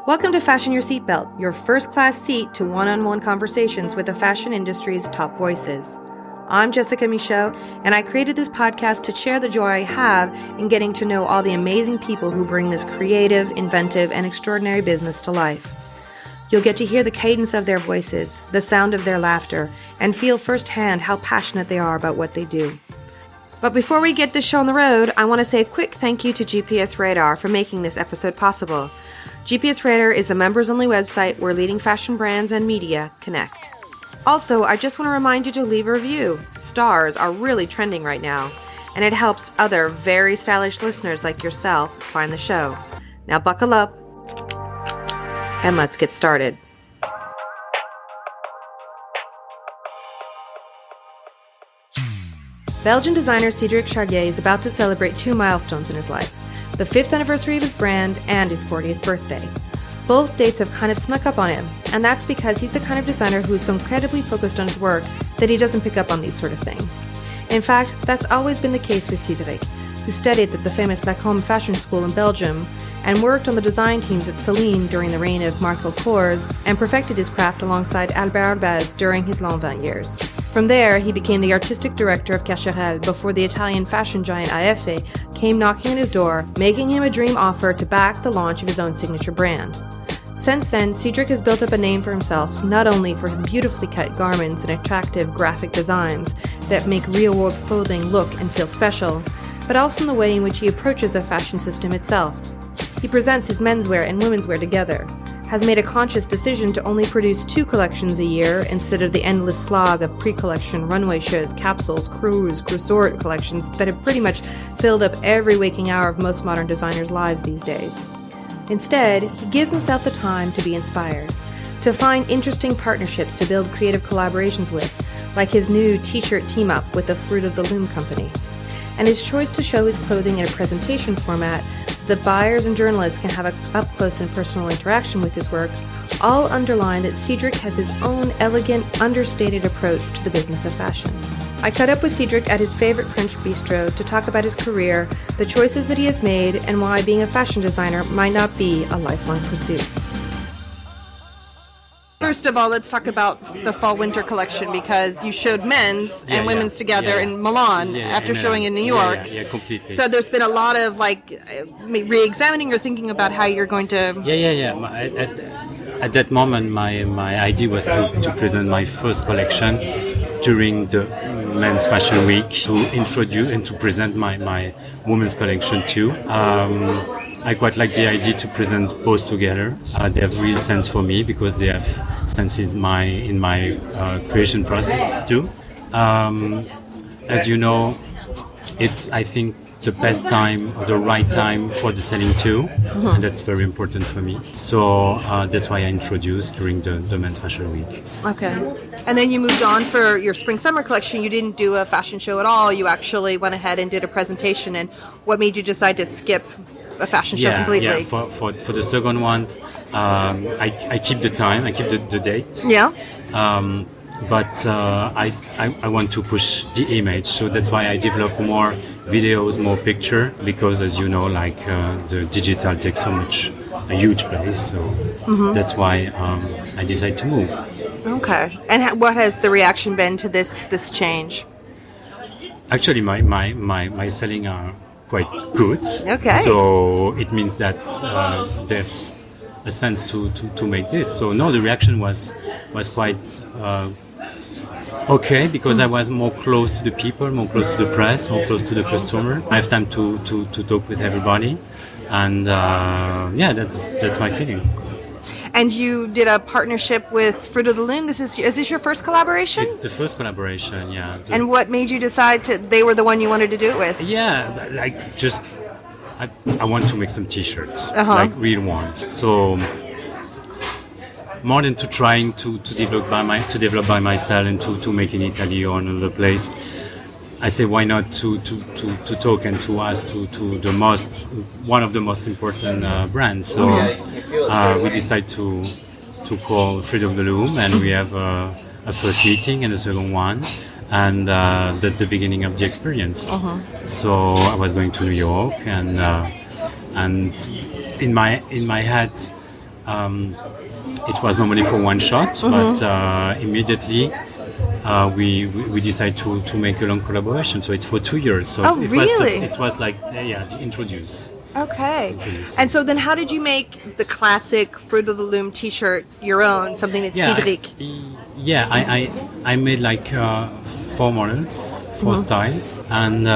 Welcome to Fashion Your Seatbelt, your first-class seat to one-on-one conversations with the fashion industry's top voices. I'm Jessica Michaud, and I created this podcast to share the joy I have in getting to know all the amazing people who bring this creative, inventive, and extraordinary business to life. You'll get to hear the cadence of their voices, the sound of their laughter, and feel firsthand how passionate they are about what they do. But before we get this show on the road, I want to say a quick thank you to GPS Radar for making this episode possible. GPS Radar is the members-only website where leading fashion brands and media connect. Also, I just want to remind you to leave a review. Stars are really trending right now, and it helps other very stylish listeners like yourself find the show. Now buckle up, and let's get started. Belgian designer Cedric Charlier is about to celebrate two milestones in his life: the 5th anniversary of his brand and his 40th birthday. Both dates have kind of snuck up on him, and that's because he's the kind of designer who is so incredibly focused on his work that he doesn't pick up on these sort of things. In fact, that's always been the case with Cedric, who studied at the famous Loom fashion school in Belgium and worked on the design teams at Celine during the reign of Michael Kors and perfected his craft alongside Alber Elbaz during his Lanvin years. From there, he became the artistic director of Cacharel before the Italian fashion giant Aeffe came knocking on his door, making him a dream offer to back the launch of his own signature brand. Since then, Cedric has built up a name for himself, not only for his beautifully cut garments and attractive graphic designs that make real-world clothing look and feel special, but also in the way in which he approaches the fashion system itself. He presents his menswear and womenswear together, has made a conscious decision to only produce 2 collections a year instead of the endless slog of pre-collection runway shows, capsules, cruise, resort collections that have pretty much filled up every waking hour of most modern designers' lives these days. Instead, he gives himself the time to be inspired, to find interesting partnerships to build creative collaborations with, like his new t-shirt team-up with the Fruit of the Loom company, and his choice to show his clothing in a presentation format so that buyers and journalists can have an up-close and personal interaction with his work, all underline that Cedric has his own elegant, understated approach to the business of fashion. I caught up with Cedric at his favorite French bistro to talk about his career, the choices that he has made, and why being a fashion designer might not be a lifelong pursuit. First of all, let's talk about the fall-winter collection, because you showed men's and women's together in Milan after showing in New York. Yeah, completely. So there's been a lot of re-examining or thinking about how you're going to... At that moment, my idea was to present my first collection during the Men's Fashion Week, to introduce and to present my women's collection too. I quite like the idea to present both together. They have real sense for me because they have sense in my creation process too. As you know, it's, I think, the best time or the right time for the selling too, and that's very important for me. So that's why I introduced during the Men's Fashion Week. Okay. And then you moved on for your spring-summer collection. You didn't do a fashion show at all. You actually went ahead and did a presentation. And what made you decide to skip a fashion show completely? Yeah, for the second one, I keep the time, I keep the date. Yeah. But I want to push the image, so that's why I develop more videos, more picture, because as you know, the digital takes a huge place, so that's why I decided to move. Okay. And what has the reaction been to this change? Actually, my selling are quite good. Okay. So it means that there's a sense to make this. So no, the reaction was quite okay, because I was more close to the people, more close to the press, more close to the customer. I have time to talk with everybody, and that's my feeling. And you did a partnership with Fruit of the Loom. Is this your first collaboration? It's the first collaboration, yeah. And what made you decide they were the one you wanted to do it with? Yeah, I want to make some t-shirts, like real ones. So more than trying to develop by myself and to make in Italy or another place, I say why not to talk and to ask to one of the most important brands. So we decided to call Fruit of the Loom, and we have a first meeting and a second one. and that's the beginning of the experience. So I was going to New York, and in my head, it was normally for one shot, but immediately we decided to make a long collaboration. So it's for 2 years. So it was like the introduce. Okay. And so then how did you make the classic Fruit of the Loom t-shirt your own, something that Cedric? I made like 4 models, 4 style, and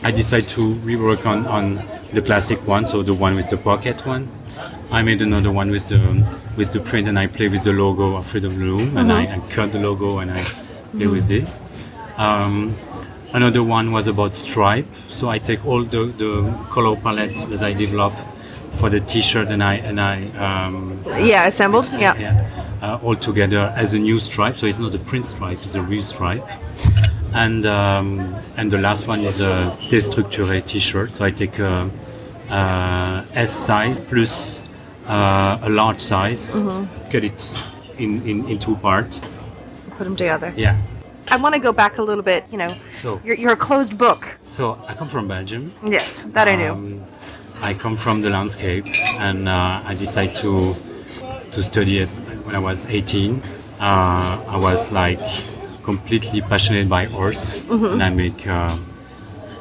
I decided to rework on the classic one, so the one with the pocket one. I made another one with the print, and I play with the logo of Fruit of the Loom, and I cut the logo and I play with this. Another one was about stripe, so I take all the color palette that I developed for the t-shirt and I assembled all together as a new stripe. So it's not a print stripe; it's a real stripe. And the last one is a déstructuré t-shirt. So I take a S size plus a large size, cut it in 2 parts, put them together. Yeah. I want to go back a little bit. So you're a closed book. So I come from Belgium. Yes, that I knew. I come from the landscape, and I decided to study it when I was 18. I was like completely passionate by horse, and I make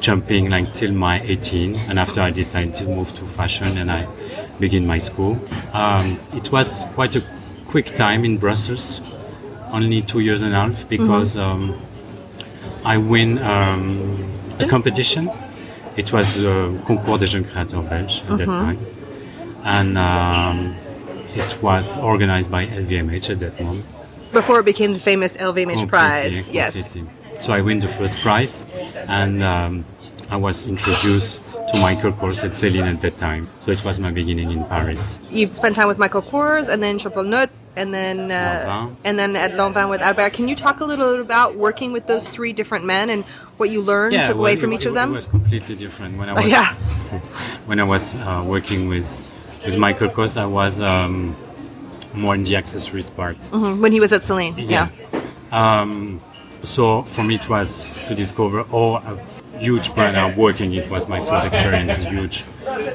jumping like till my 18. And after I decided to move to fashion, and I begin my school. It was quite a quick time in Brussels. Only 2 years and a half, because I win a competition. It was the Concours des Jeunes Créateurs Belges at that time, and it was organized by LVMH at that moment. Before it became the famous LVMH prize, yes. So I win the first prize, and I was introduced to Michael Kors at Celine at that time. So it was my beginning in Paris. You spent time with Michael Kors, and then Jean-Paul Not, and then at Lanvin with Alber. Can you talk a little bit about working with those 3 different men and what you learned, took away from each of them? It was completely different. When I was working with Michael Kors, I was more in the accessories part. When he was at Celine, so for me, it was to discover a huge brand I'm working. It was my first experience, huge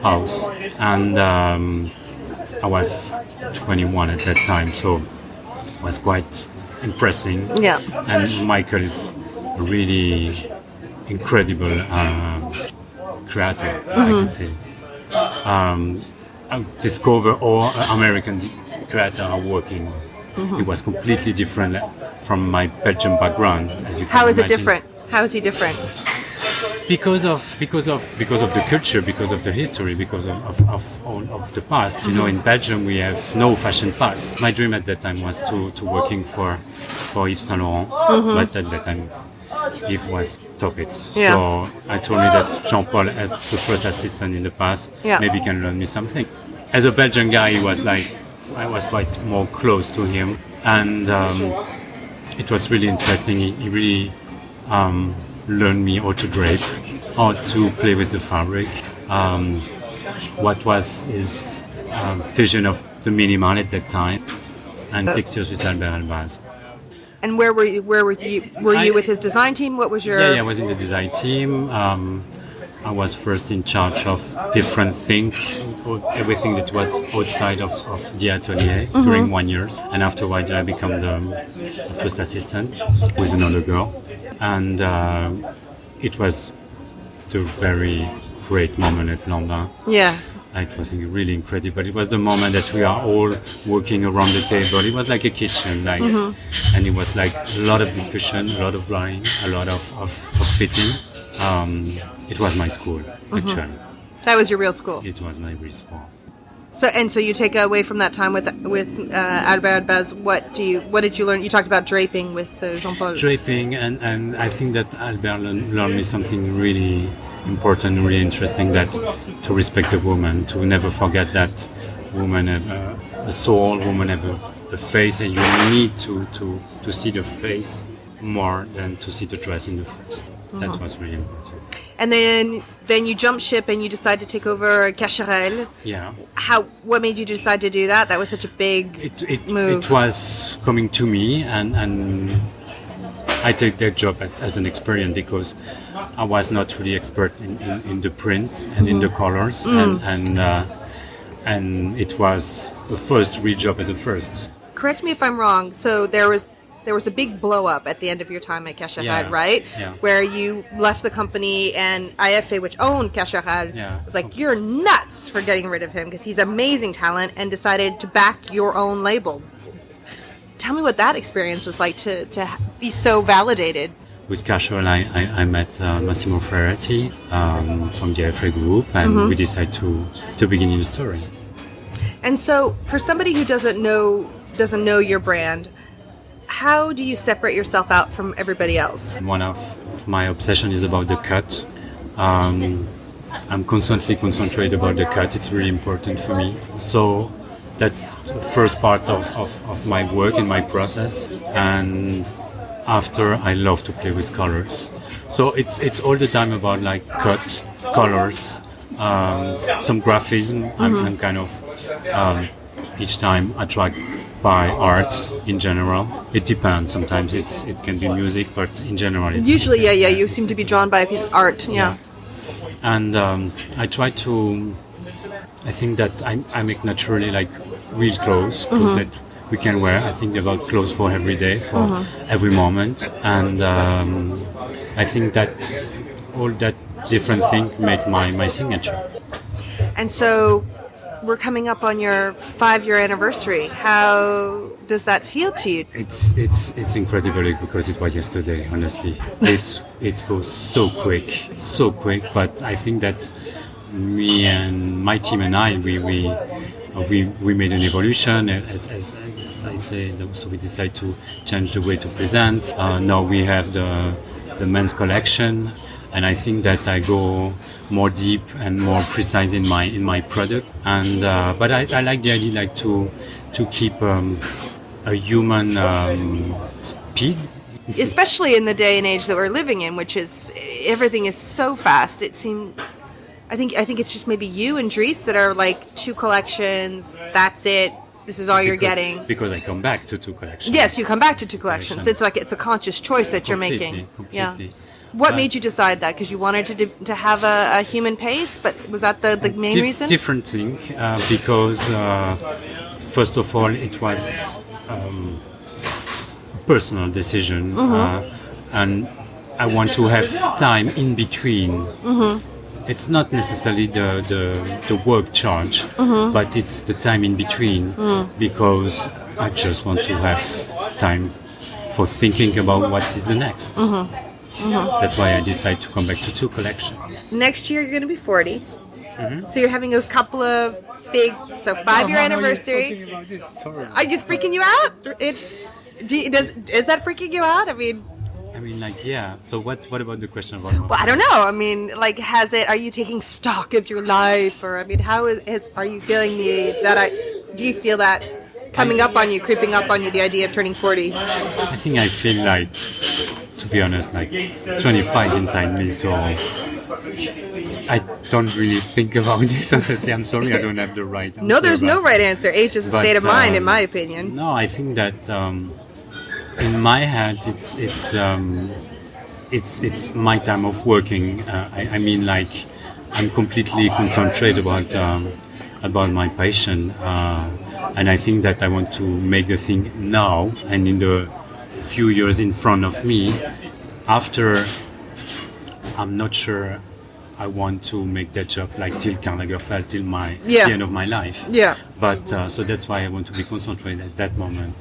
house, and I was 21 at that time, so it was quite impressive. Yeah. And Michael is a really incredible creator, I can say. I discovered all American creators are working. It was completely different from my Belgian background, as you can How is imagine. it different? How is he different? Because of the culture, because of the history, because of all of the past. In Belgium we have no fashion past. My dream at that time was to working for Yves Saint Laurent, but at that time Yves was top it. Yeah. So I told me that Jean-Paul, as the first assistant in the past, maybe can learn me something. As a Belgian guy, he was like, I was quite more close to him, and it was really interesting. He really learned me how to drape, how to play with the fabric, what was his vision of the minimal at that time, and 6 years with Alber Elbaz. And where were you? Were you with his design team? What was your? Yeah, I was in the design team. I was first in charge of different things, everything that was outside of the atelier during 1 year. And afterwards I became the first assistant with another girl. And it was the very great moment at Lanvin. Yeah. It was really incredible. It was the moment that we are all working around the table. It was like a kitchen, and it was like a lot of discussion, a lot of blowing, a lot of fitting. It was my school, actually. That was your real school. It was my real school. So you take away from that time with Alber Elbaz. What did you learn? You talked about draping with Jean-Paul. Draping, and I think that Alber learned me something really important, really interesting, that to respect the woman, to never forget that women have a soul, women have a face, and you need to see the face more than to see the dress in the first. That was really important. And then you jump ship and you decide to take over Cacharel. Yeah. What made you decide to do that? That was such a big move. It was coming to me, and I take that job as an experience because I was not really expert in the print and in the colors, and it was the first real job as a first. Correct me if I'm wrong. So there was a big blow up at the end of your time at Cacharel, right? Yeah. Where you left the company and Aeffe, which owned Cacharel, was like, you're nuts for getting rid of him because he's amazing talent, and decided to back your own label. Tell me what that experience was like to be so validated. With Cacharel, I met Massimo Ferretti from the Aeffe group, and we decided to begin in the story. And so, for somebody who doesn't know your brand, how do you separate yourself out from everybody else? One of my obsession is about the cut. I'm constantly concentrated about the cut. It's really important for me. So that's the first part of my work and my process. And after, I love to play with colors. So it's all the time about like cut, colors, some graphism. I'm kind of each time attracted by art in general. It depends. Sometimes it can be music, but in general, it's usually you seem to be drawn by a piece of art. Yeah. And I try to. I think that I make naturally like real clothes that we can wear. I think about clothes for every day, for every moment, and I think that all that different thing make my signature. And so, we're coming up on your 5-year anniversary. How does that feel to you? It's incredible because it was yesterday. Honestly, it goes so quick. But I think that me and my team and I we made an evolution. As I say, so we decided to change the way to present. Now we have the men's collection. And I think that I go more deep and more precise in my product. And but I like the idea like to keep a human speed. Especially in the day and age that we're living in, which is everything is so fast. It seems. I think it's just maybe you and Dries that are like 2 collections. That's it. This is all you're getting. Because I come back to 2 collections. Yes, you come back to 2 collections. It's like it's a conscious choice that you're making. Completely. Yeah. What made you decide that? Because you wanted to have a human pace, but was that the main reason? Different thing, because first of all, it was a personal decision, and I want to have time in between. It's not necessarily the work charge, but it's the time in between, because I just want to have time for thinking about what is the next. That's why I decided to come back to 2 collections. Next year you're going to be 40. So you're having a couple of big, 5-year anniversary. Are you freaking you out? Is that freaking you out? I mean, like, yeah. So what about the question about? Well, I don't know. I mean, like, are you taking stock of your life, or I mean, are you feeling do you feel that coming up on you, creeping up on you, the idea of turning 40? I think I feel like, to be honest, like 25 inside me, so I don't really think about this, honestly. I'm sorry, I don't have the right answer. No, there's no right answer. Age is a state of mind, in my opinion. No, I think that in my head, it's my time of working. I mean, like, I'm completely concentrated about my passion, and I think that I want to make the thing now and in the few years in front of me. After, I'm not sure I want to make that job like till Karl Lagerfeld, till the end of my life. Yeah. But so that's why I want to be concentrated at that moment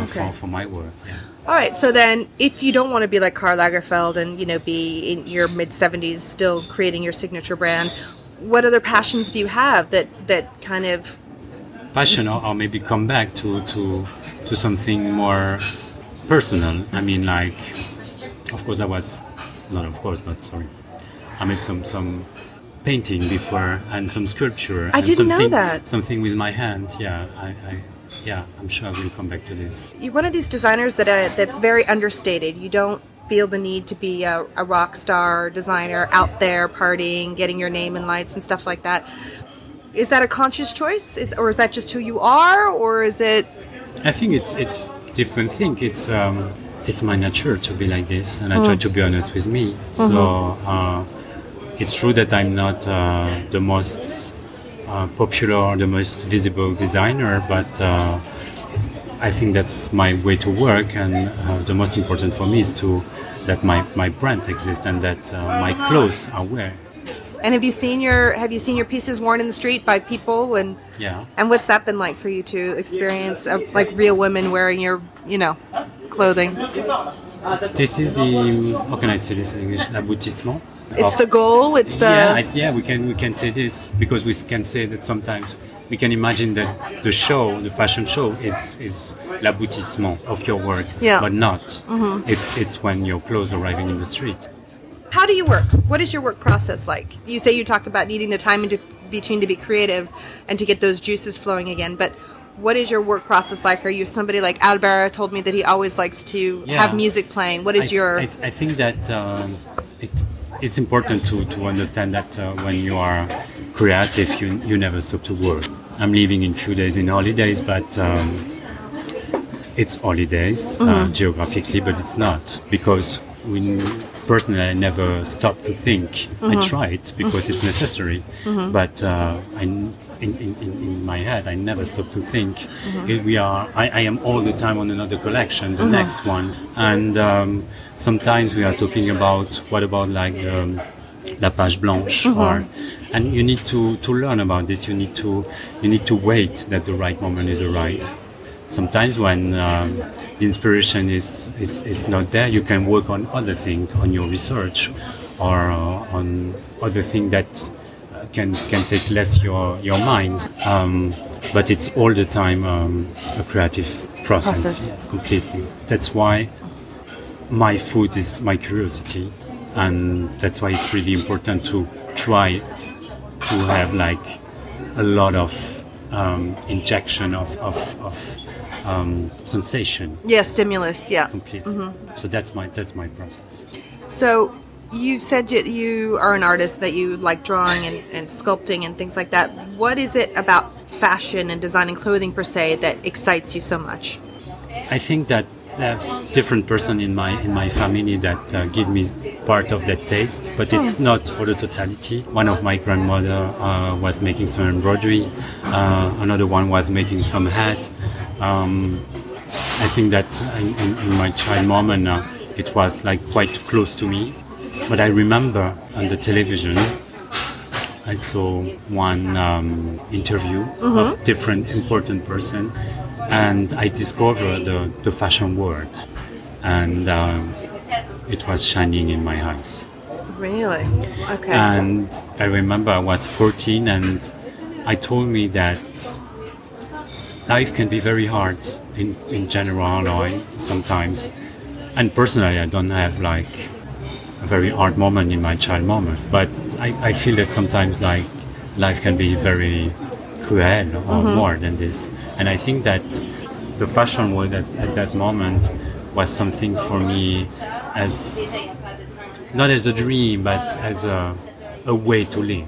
for my work. Yeah. All right. So then, if you don't want to be like Karl Lagerfeld and be in your mid-70s still creating your signature brand, what other passions do you have that kind of passion, or maybe come back to something more personal? I mean, like, of course, I made some painting before and some sculpture. I didn't know that. Something with my hand. Yeah, I'm sure I will come back to this. You're one of these designers that's very understated. You don't feel the need to be a rock star designer out there partying, getting your name in lights and stuff like that. Is that a conscious choice, or is that just who you are, or is it? I think it's different thing. It's it's my nature to be like this, and I try to be honest with me. So it's true that I'm not the most popular or the most visible designer, but I think that's my way to work, and the most important for me is that my brand exists and that my clothes are wear. And have you seen your pieces worn in the street by people, and Yeah. and what's that been like for you to experience like real women wearing your clothing? This is the, how can I say this in English, l'aboutissement. It's the goal. It's the We can say this because we can say that sometimes we can imagine that the fashion show is l'aboutissement of your work, but not. It's when your clothes are arriving in the street. How do you work? What is your work process like? You say you talk about needing the time in between to be creative and to get those juices flowing again, but what is your work process like? Are you somebody like Alber told me that he always likes to have music playing? What is your... I think that it's important to understand that when you are creative, you never stop to work. I'm leaving in a few days in holidays, but it's holidays geographically, but it's not, because personally I never stop to think. I try it because it's necessary, but in my head I never stop to think. I am all the time on another collection, the next one, and sometimes we are talking about what about like la page blanche, and you need to learn about this. You need to wait that the right moment is arrived. Sometimes when the inspiration is not there, you can work on other things, on your research, or on other things that can take less your mind. But it's all the time a creative process. Yes, completely. That's why my food is my curiosity, and that's why it's really important to try to have like a lot of injection of sensation. Yeah, stimulus. Yeah, completely. So that's my process. So you said you are an artist, that you like drawing and sculpting and things like that. What is it about fashion and designing clothing per se that excites you so much? I think that I have different person in my family that give me part of that taste, but it's not for the totality. One of my grandmother was making some embroidery, another one was making some hat. I think that in my child moment it was like quite close to me, but I remember on the television I saw one interview of different important person, and I discovered the fashion world, and it was shining in my eyes. Really? Okay. And I remember I was 14, and I told me that life can be very hard in general, or sometimes. And personally, I don't have like a very hard moment in my child moment, but I feel that sometimes like life can be very cruel or more than this. And I think that the fashion world at that moment was something for me as, not as a dream, but as a way to live.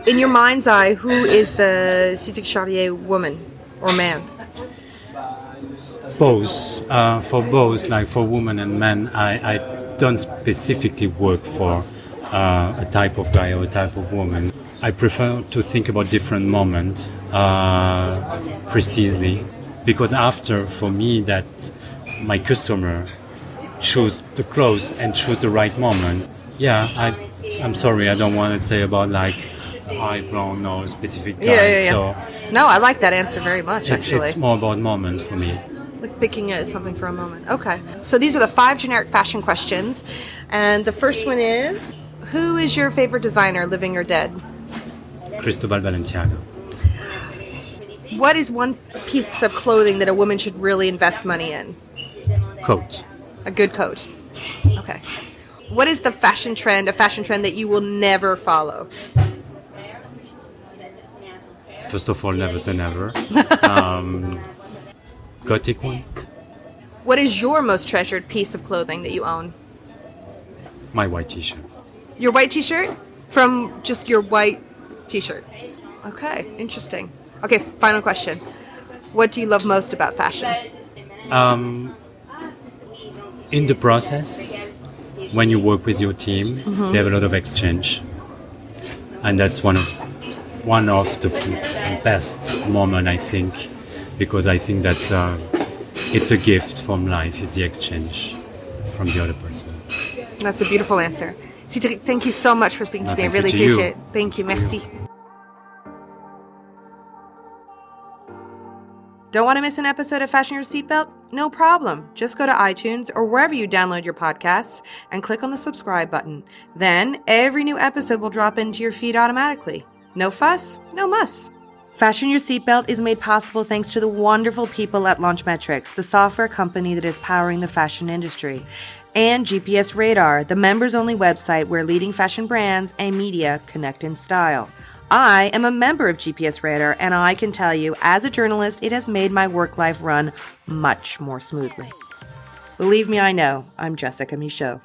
In your mind's eye, who is the Cedric Charlier woman or man? Both. For both, like for women and men, I don't specifically work for a type of guy or a type of woman. I prefer to think about different moments precisely, because after, for me, that my customer choose the clothes and choose the right moment. Yeah, I'm sorry, I don't want to say about like eyebrow, no specific guy. Yeah. So no, I like that answer very much, actually. It's more about moment for me. Like picking something for a moment. Okay. So these are the 5 generic fashion questions. And the first one is, who is your favorite designer, living or dead? Cristobal Balenciaga. What is one piece of clothing that a woman should really invest money in? Coat. A good coat. Okay. What is a fashion trend that you will never follow? First of all, never say never. Gothic one. What is your most treasured piece of clothing that you own? My white t-shirt. Your white t-shirt? From just your white t-shirt. Okay, interesting. Okay, final question. What do you love most about fashion? in the process, when you work with your team, they have a lot of exchange, and that's one of the best moments, I think, because I think that it's a gift from life. It's the exchange from the other person. That's a beautiful answer. Cedric, thank you so much for speaking today. I really appreciate it. Thank you. Merci. Don't want to miss an episode of Fashion Your Seatbelt? No problem. Just go to iTunes or wherever you download your podcasts and click on the subscribe button. Then every new episode will drop into your feed automatically. No fuss, no muss. Fashion Your Seatbelt is made possible thanks to the wonderful people at Launchmetrics, the software company that is powering the fashion industry, and GPS Radar, the members-only website where leading fashion brands and media connect in style. I am a member of GPS Radar, and I can tell you, as a journalist, it has made my work life run much more smoothly. Believe me, I know. I'm Jessica Michaud.